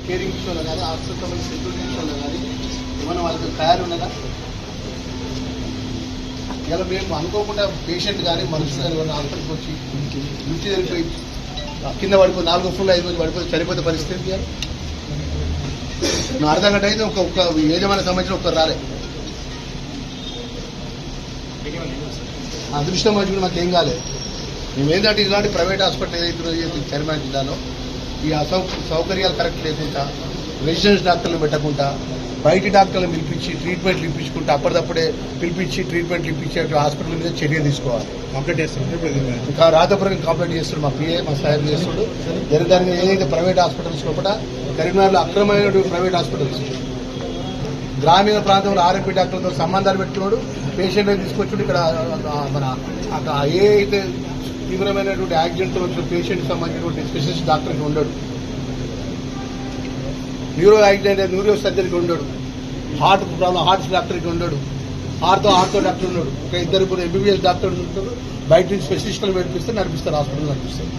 Caring విషయంలో కానీ hospital సంబంధించిన సెక్యూరిటీ విషయంలో కానీ ఏమైనా వాళ్ళకి తయారు ఉన్నదా? ఇలా మేము అనుకోకుండా పేషెంట్ కానీ మనుషులు కానీ ఏమైనా హాస్పిటల్కి వచ్చి లిఫ్ట్ జరిగిపోయి కింద పడిపోయి 4 ఫ్లోర్లు 5 మంది పడిపోయి చనిపోతే పరిస్థితి నా అర్ధ గంట అయితే ఒక యజమాని సంబంధించిన ఒక్కరు రాలే. అదృష్టం మంచి మాకేం కాలేదు. మేమేంటంటే ఇలాంటి ప్రైవేట్ హాస్పిటల్ ఏదైతే చైర్మన్ జిల్లాలో ఈ సౌకర్యాలు కరెక్ట్ లేకుండా రెసిడెన్స్ డాక్టర్లు పెట్టకుండా బయటి డాక్టర్లు పిలిపించి ట్రీట్మెంట్లు ఇప్పించుకుంటే అప్పటిదప్పుడే పిలిపించి ట్రీట్మెంట్లు ఇప్పించే హాస్పిటల్ మీద చర్య తీసుకోవాలి. కంప్లైంట్ చేస్తున్నాడు ఇంకా రాతపురం కంప్లైంట్ చేస్తున్నాడు. మా పిఏ మా సాయం చేస్తున్నాడు. జరగడానికి ఏదైతే ప్రైవేట్ హాస్పిటల్స్ లోపల కరీంనగర్లో అక్రమమైన ప్రైవేట్ హాస్పిటల్స్ గ్రామీణ ప్రాంతంలో ఆర్ఎంపీ డాక్టర్లతో సంబంధాలు పెట్టుకున్నాడు. పేషెంట్ తీసుకొచ్చుడు ఇక్కడ మన ఏ అయితే తీవ్రమైనటువంటి యాక్సిడెంట్తో వచ్చిన పేషెంట్ సంబంధించినటువంటి స్పెషలిస్ట్ డాక్టర్కి ఉండడు. న్యూరో యాక్సిడెంట్ న్యూరో సర్జరీకి ఉండడు. హార్ట్ ప్రాబ్లం హార్ట్ డాక్టర్కి ఉండడు. ఆర్థో డాక్టర్ ఉన్నాడు. ఒక 2 ఎంబీబీఎస్ డాక్టర్లు ఉంటారు. బయట నుంచి స్పెషలిస్టులు నడిపిస్తే నడిపిస్తారు. హాస్పిటల్ నడిపిస్తారు.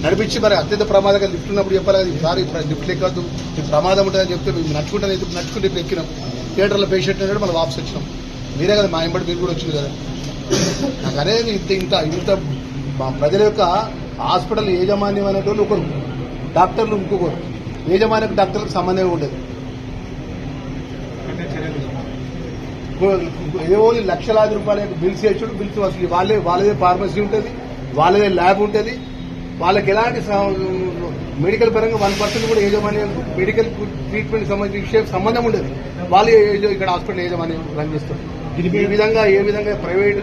నడిపించి మరి అత్యంత ప్రమాదంగా లిఫ్ట్ ఉన్నప్పుడు చెప్పాలి కదా, ఈసారి లిఫ్ట్ ఎక్కద్దు మీకు ప్రమాదం ఉంటుందని చెప్తే మేము నడుచుకుంటే ఇప్పుడు ఎక్కినాం. థియేటర్లో పేషెంట్ ఉన్నాడు, మనం వాపస్ వచ్చినాం. మీరే కదా మా ఎంబడి మీరు కూడా వచ్చింది కదా. నాకు అనేది ఇంత మా ప్రజల యొక్క హాస్పిటల్ యాజమాన్యం అనేటోళ్ళు ఒకరు, డాక్టర్లు ఇంకొకరు. యాజమాన్యం డాక్టర్లకు సంబంధమే ఉండదు. ఏవో లక్షలాది రూపాయల బిల్స్ వేసుడు, బిల్స్ వసూలు వాళ్ళదే ఫార్మసీ ఉంటుంది, వాళ్ళదే ల్యాబ్ ఉంటుంది. వాళ్ళకి ఎలాంటి మెడికల్ పరంగా 1% కూడా యాజమాన్యం మెడికల్ ట్రీట్మెంట్ సంబంధించిన విషయం సంబంధం ఉండదు. వాళ్ళు ఇక్కడ హాస్పిటల్ యాజమాన్యం రన్ చేస్తారు. ఏ విధంగా ప్రైవేట్